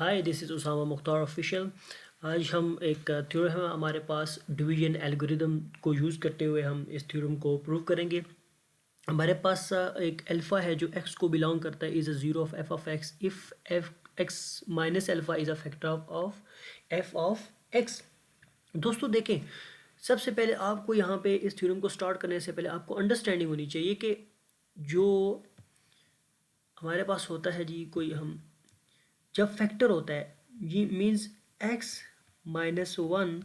Hi, this is Usama Mukhtar official. आज हम एक थ्योरम है हमारे पास, डिवीजन एल्गोरिदम को यूज़ करते हुए हम इस थ्योरम को प्रूव करेंगे। हमारे पास एक अल्फ़ा है जो x को बिलोंग करता है, is a zero of f of x if f x minus alpha is a factor of f of x। दोस्तों देखें, सबसे पहले आपको यहाँ पे इस थ्योरम को स्टार्ट करने से पहले आपको अंडरस्टैंडिंग होनी चाहिए कि जो हमारे पास होता है जी, कोई हम जब फैक्टर होता है, ये means x minus one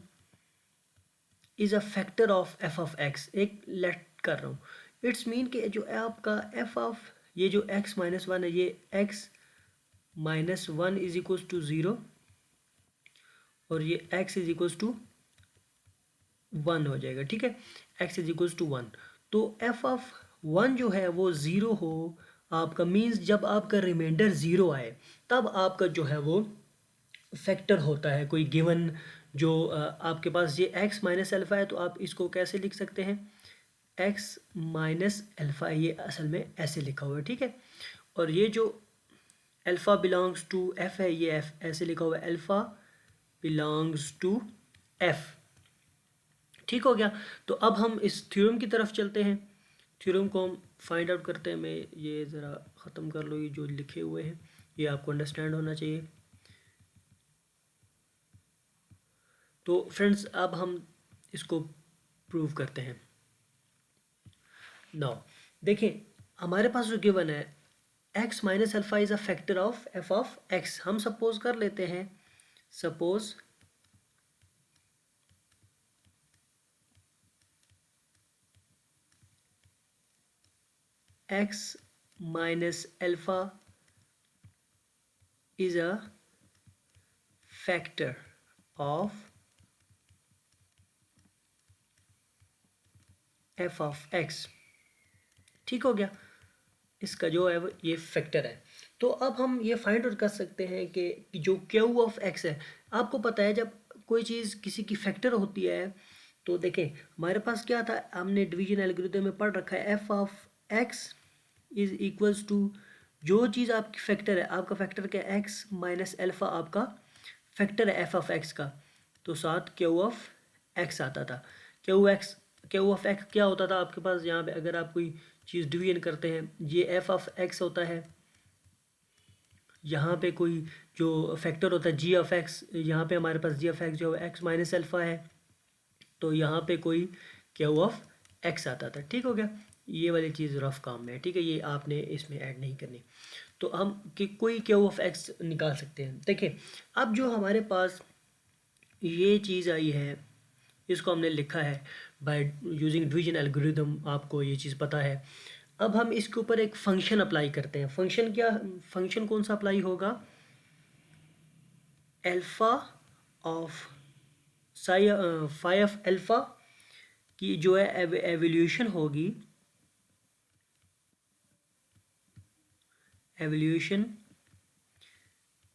is a factor of f of x। एक लेट कर रहा हूँ, इट्स मीन कि जो आपका f ऑफ ये जो x माइनस वन है, ये x minus one is equals to zero और ये x is equals to one हो जाएगा। ठीक है, x is equals to one. तो f ऑफ वन जो है वो ज़ीरो हो आपका, मीन्स जब आपका रिमाइंडर ज़ीरो आए तब आपका जो है वो फैक्टर होता है कोई गिवन। जो आपके पास ये x माइनस अल्फ़ा है, तो आप इसको कैसे लिख सकते हैं, x माइनस अल्फ़ा, ये असल में ऐसे लिखा हुआ है। ठीक है, और ये जो अल्फ़ा बिलोंग्स टू f है, ये f ऐसे लिखा हुआ है, अल्फ़ा बिलोंग्स टू f। ठीक हो गया। तो अब हम इस थ्योरम की तरफ चलते हैं, थ्योरम को हम फाइंड आउट करते हैं। मैं ये ज़रा ख़त्म कर लो, ये जो लिखे हुए हैं ये आपको अंडरस्टैंड होना चाहिए। तो फ्रेंड्स, अब हम इसको प्रूव करते हैं। नाउ देखें, हमारे पास जो गिवन है x minus alpha is a factor of f of x। हम सपोज कर लेते हैं, suppose x minus alpha is a factor of f of x। ठीक हो गया, इसका जो है वो ये फैक्टर है। तो अब हम ये फाइंड आउट कर सकते हैं कि जो क्यू ऑफ एक्स है, आपको पता है जब कोई चीज़ किसी की फैक्टर होती है तो देखें हमारे पास क्या था, हमने डिवीजन एल्गोरिथम में पढ़ रखा है, f of x is equals to जो चीज़ आपकी फैक्टर है, आपका फैक्टर क्या है, एक्स माइनस एल्फ़ा आपका फैक्टर है एफ ऑफ एक्स का, तो साथ क्यू ऑफ एक्स आता था। क्यू ऑफ एक्स क्या होता था आपके पास, यहाँ पे अगर आप कोई चीज़ डिवीजन करते हैं, ये एफ ऑफ एक्स होता है, यहाँ पे कोई जो फैक्टर होता है जी ऑफ एक्स, यहाँ पे हमारे पास जी ऑफ एक्स जो एक्स माइनस अल्फ़ा है, तो यहाँ पे कोई क्यू ऑफ एक्स आता था। ठीक हो गया, ये वाली चीज़ रफ काम में है। ठीक है, ये आपने इसमें ऐड नहीं करनी। तो हम कि कोई क्यू ऑफ एक्स निकाल सकते हैं। देखिए, अब जो हमारे पास ये चीज़ आई है, इसको हमने लिखा है बाय यूजिंग डिवीजन एल्गोरिथम, आपको ये चीज़ पता है। अब हम इसके ऊपर एक फंक्शन अप्लाई करते हैं। फंक्शन क्या, फंक्शन कौन सा अप्लाई होगा, alpha of sci fi of alpha की जो है एवोल्यूशन होगी, एवोल्यूशन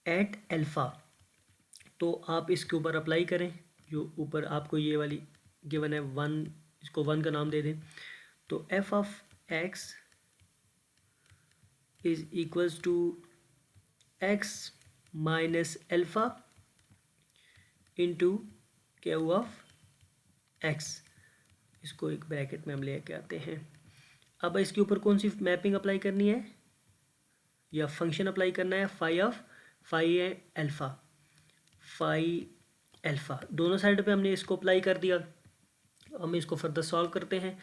एट अल्फ़ा। तो आप इसके ऊपर अप्लाई करें, जो ऊपर आपको ये वाली गिवन है वन, इसको वन का नाम दे दें। तो f of x is equals to x minus alpha into q of x. इसको एक ब्रैकेट में हम लेके आते हैं। अब इसके ऊपर कौन सी मैपिंग अप्लाई करनी है या फंक्शन अप्लाई करना है, फाई अल्फ़ा, फाई अल्फ़ा दोनों साइड पे हमने इसको अप्लाई कर दिया। हम इसको फर्दर सॉल्व करते हैं,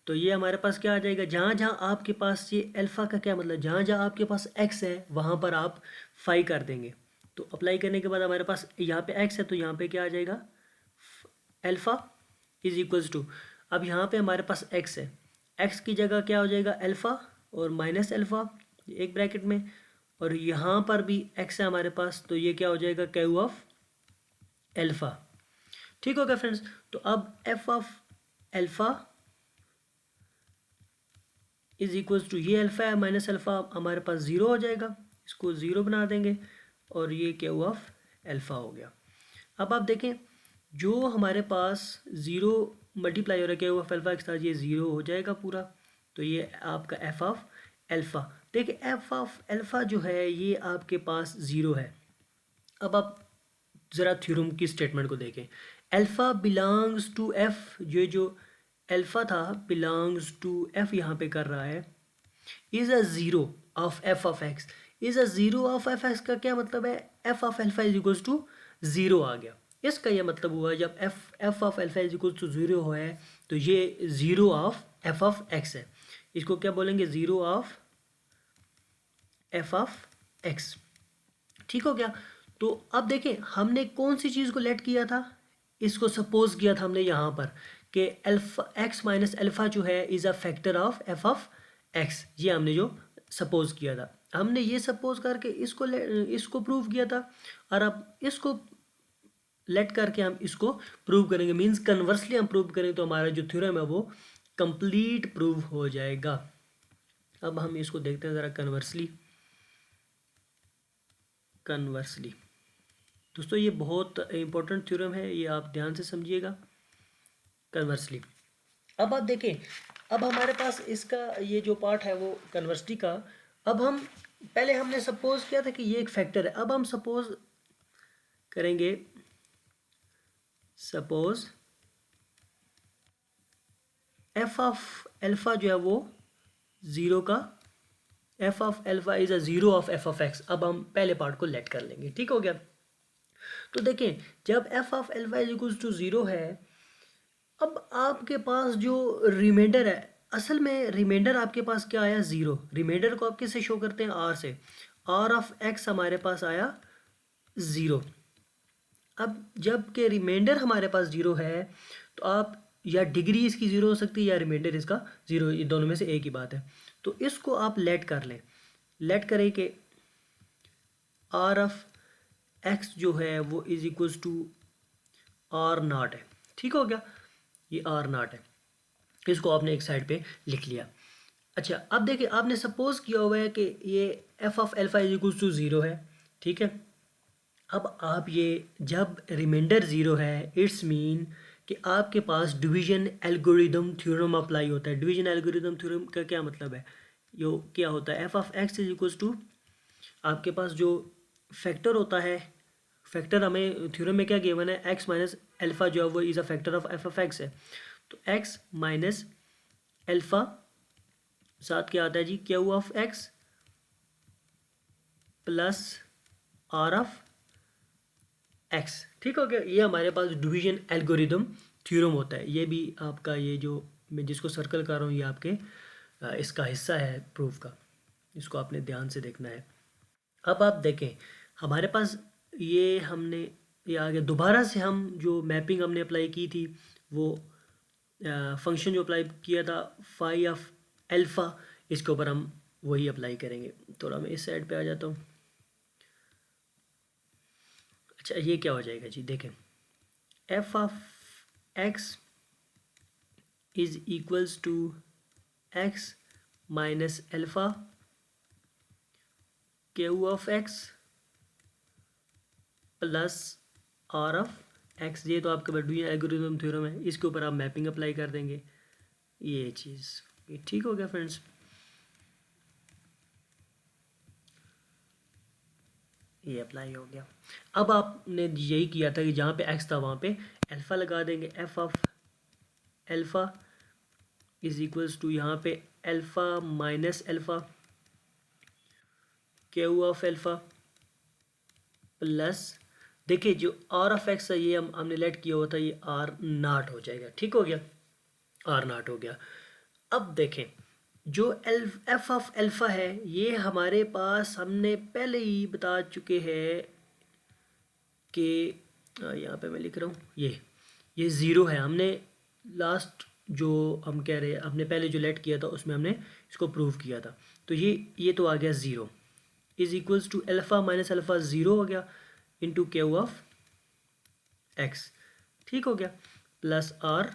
तो ये हमारे पास क्या आ जाएगा, जहाँ जहाँ आपके पास ये अल्फ़ा का क्या मतलब, जहाँ जहाँ आपके पास एक्स है वहाँ पर आप फाई कर देंगे। तो अप्लाई करने के बाद हमारे पास यहाँ पे एक्स है, तो यहाँ पे क्या आ जाएगा, अल्फ़ा इज इक्वल्स टू, अब यहाँ पे हमारे पास एक्स है, एक्स की जगह क्या हो जाएगा, अल्फ़ा और माइनस अल्फ़ा एक ब्रैकेट में, और यहाँ पर भी एक्स है हमारे पास, तो ये क्या हो जाएगा, क्यू ऑफ अल्फ़ा। ठीक हो गया फ्रेंड्स। तो अब f of alpha is equals to, ये अल्फ़ा है माइनस अल्फ़ा हमारे पास ज़ीरो हो जाएगा, इसको ज़ीरो बना देंगे, और ये क्यू ऑफ अल्फ़ा हो गया। अब आप देखें, जो हमारे पास ज़ीरो मल्टीप्लाई हो रहा है क्यू ऑफ अल्फ़ा के साथ, ये ज़ीरो हो जाएगा पूरा, तो ये आपका एफ ऑफ अल्फ़ा। देखिए एफ ऑफ अल्फ़ा जो है ये आपके पास ज़ीरो है, अब आप ज़रा थ्योरम की स्टेटमेंट को देखें, अल्फ़ा बिलोंग्स टू एफ, ये जो अल्फ़ा था बिलोंग्स टू एफ यहाँ पे कर रहा है, is a zero of f of x. Is a zero of f x का क्या मतलब है, f of alpha is equals to zero आ गया। इसका ये मतलब हुआ जब f of alpha is equals to zero हो है तो ये zero of f of x है। इसको क्या बोलेंगे, zero of f of x. ठीक हो गया। तो अब देखें हमने कौन सी चीज़ को लेट किया था, इसको सपोज किया था हमने यहाँ पर कि अल्फा एक्स माइनस अल्फ़ा जो है is a factor of f of x, ये हमने जो सपोज किया था, हमने ये सपोज करके इसको प्रूव किया था। और अब इसको लेट करके हम इसको प्रूव करेंगे, मींस कन्वर्सली हम प्रूव करेंगे तो हमारा जो थ्योरम है वो कंप्लीट प्रूव हो जाएगा। अब हम इसको देखते हैं ज़रा कन्वर्सली। दोस्तों ये बहुत इंपॉर्टेंट थ्योरम है, ये आप ध्यान से समझिएगा। कन्वर्सली अब आप देखें, अब हमारे पास इसका ये जो पार्ट है वो कन्वर्सली का, अब हम पहले हमने सपोज किया था कि ये एक फैक्टर है, अब हम सपोज करेंगे, सपोज एफ ऑफ अल्फ़ा जो है वो ज़ीरो का, F of alpha is a zero of f of x. अब हम पहले पार्ट को लेट कर लेंगे, ठीक हो गया। तो देखें जब f of alpha is equals to zero है, अब आपके पास जो रिमाइंडर है, असल में रिमाइंडर आपके पास क्या आया, ज़ीरो। रिमाइंडर को आप किससे शो करते हैं, आर से। आर ऑफ एक्स हमारे पास आया ज़ीरो। अब जब के रिमाइंडर हमारे पास ज़ीरो है तो आप या डिग्री इसकी ज़ीरो हो सकती है या रिमाइंडर इसका ज़ीरो, ये दोनों में से एक ही बात है। तो इसको आप लेट कर लें, लेट करें कि आर ऑफ एक्स जो है वो इज़ इक्वल्स टू आर नाट है। ठीक हो गया, ये आर नाट है, इसको आपने एक साइड पे लिख लिया। अच्छा अब देखिए आपने सपोज किया हुआ है कि ये f of alpha is equals to zero है, ठीक है। अब आप ये जब रिमाइंडर ज़ीरो है, इट्स मीन कि आपके पास डिवीजन एल्गोरिदम थ्योरम अप्लाई होता है। डिवीजन एल्गोरिदम थ्योरम का क्या मतलब है, यो क्या होता है, f of x is equals to आपके पास जो फैक्टर होता है, फैक्टर हमें थ्योरम में क्या गिवन है, एक्स माइनस अल्फ़ा जो है वो is a factor of f of x है। तो एक्स माइनस अल्फ़ा साथ क्या आता है जी, q of x plus r of x. ठीक हो गया, ये हमारे पास डिवीजन एल्गोरिदम थ्योरम होता है। ये भी आपका ये जो मैं जिसको सर्कल कर रहा हूँ ये आपके इसका हिस्सा है प्रूफ का, इसको आपने ध्यान से देखना है। अब आप देखें हमारे पास ये हमने ये आ गया, दोबारा से हम जो मैपिंग हमने अप्लाई की थी वो फंक्शन जो अप्लाई किया था फाई ऑफ अल्फ़ा, इसके ऊपर हम वही अप्लाई करेंगे। थोड़ा मैं इस साइड पे आ जाता हूँ। अच्छा ये क्या हो जाएगा जी, देखें f of x is equals to x minus alpha q of x plus r of x. ये तो आपके डिवीजन एल्गोरिथम थ्योरम है, इसके ऊपर आप मैपिंग अप्लाई कर देंगे, ये चीज़ ये ठीक हो गया फ्रेंड्स। ये अप्लाई हो गया। अब आपने यही किया था कि जहाँ पे एक्स था वहाँ पे अल्फ़ा लगा देंगे, f of alpha is equals to यहाँ पे alpha minus alpha q of alpha plus, देखिए जो आर ऑफ एक्स है ये हमने लेट किया हुआ था, ये आर नाट हो जाएगा। ठीक हो गया, आर नाट हो गया। अब देखें जो एफ ऑफ अल्फ़ा है ये हमारे पास हमने पहले ही बता चुके हैं कि यहाँ पे मैं लिख रहा हूँ ये ज़ीरो है। हमने लास्ट जो हम कह रहे हैं हमने पहले जो लेट किया था उसमें हमने इसको प्रूव किया था। तो ये तो आ गया zero is equals to alpha minus alpha zero हो गया इंटू क्यू ऑफ एक्स। ठीक हो गया, plus r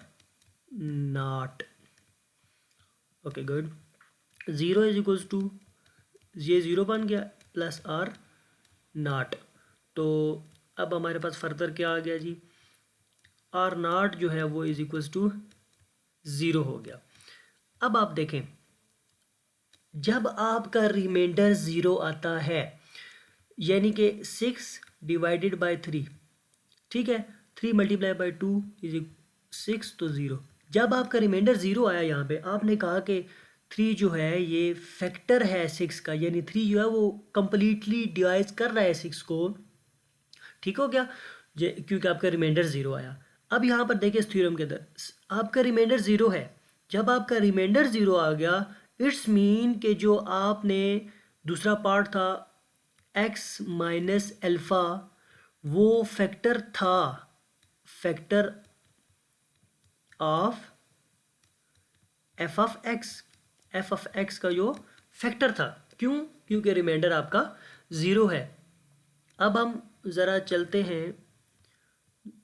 not. Okay good, zero is equals to ये ज़ीरो बन गया प्लस आर नाट। तो अब हमारे पास फर्दर क्या आ गया जी, आर नाट जो है वो इज इक्वल्स टू ज़ीरो हो गया। अब आप देखें जब आपका रिमाइंडर ज़ीरो आता है यानी कि सिक्स डिवाइडेड बाय 3, ठीक है। 3 मल्टीप्लाई बाय 2 इज 6, तो 0। जब आपका रिमाइंडर 0 आया यहाँ पे, आपने कहा कि 3 जो है ये फैक्टर है 6 का, यानी 3 जो है वो कंप्लीटली डिवाइड कर रहा है 6 को, ठीक हो गया, क्योंकि आपका रिमाइंडर 0 आया। अब यहाँ पर देखिए इस थ्योरम के अंदर आपका रिमाइंडर 0 है। जब आपका रिमाइंडर 0 आ गया, इट्स मीन कि जो आपने दूसरा पार्ट था x माइनस अल्फ़ा, वो फैक्टर था, factor of f of x का जो फैक्टर था। क्यों? क्योंकि रिमाइंडर आपका 0 है। अब हम ज़रा चलते हैं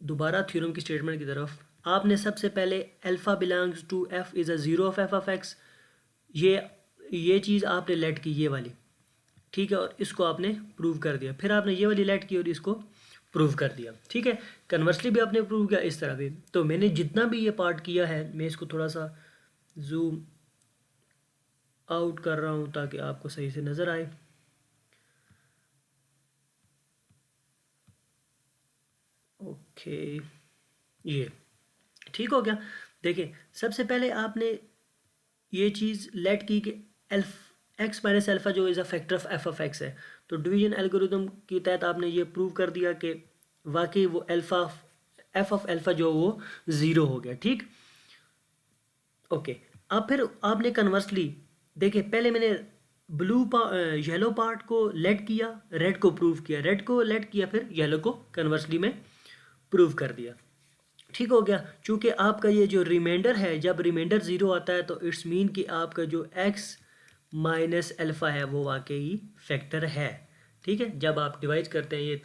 दोबारा थ्योरम की स्टेटमेंट की तरफ। आपने सबसे पहले alpha belongs to f is a zero of f of x, ये चीज़ आपने लेट की, ये वाली, ठीक है, और इसको आपने प्रूव कर दिया। फिर आपने ये वाली लेट की और इसको प्रूव कर दिया, ठीक है। कन्वर्सली भी आपने प्रूव किया, इस तरह भी। तो मैंने जितना भी ये पार्ट किया है, मैं इसको थोड़ा सा जूम आउट कर रहा हूँ ताकि आपको सही से नज़र आए। ओके, ये ठीक हो गया। देखिए सबसे पहले आपने ये चीज़ लेट की कि एक्स माइनस अल्फ़ा जो is a factor of f of x है। तो डिवीजन एल्गोरिथम के तहत आपने ये प्रूव कर दिया कि वाकई वो अल्फ़ा एफ ऑफ अल्फ़ा जो वो 0 हो गया, ठीक। ओके, अब फिर आपने कन्वर्सली देखिए, पहले मैंने येलो पार्ट को लेट किया, रेड को प्रूव किया, रेड को लेट किया, फिर येलो को कन्वर्सली में प्रूव कर दिया, ठीक हो गया। चूँकि आपका ये जो रिमाइंडर है, जब रिमाइंडर 0 आता है तो इट्स मीन कि आपका जो x माइनस अल्फ़ा है वो वाकई फैक्टर है, ठीक है। जब आप डिवाइड करते हैं, ये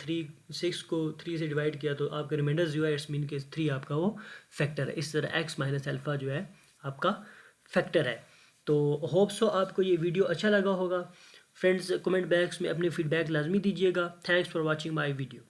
6 को 3 से डिवाइड किया तो आपका रिमाइंडर 0 है, इट्स मीन कि 3 आपका वो फैक्टर है। इस तरह x माइनस अल्फ़ा जो है आपका फैक्टर है। तो होप सो आपको ये वीडियो अच्छा लगा होगा। फ्रेंड्स, कमेंट बॉक्स में अपनी फीडबैक लाजमी दीजिएगा। Thanks for watching my video.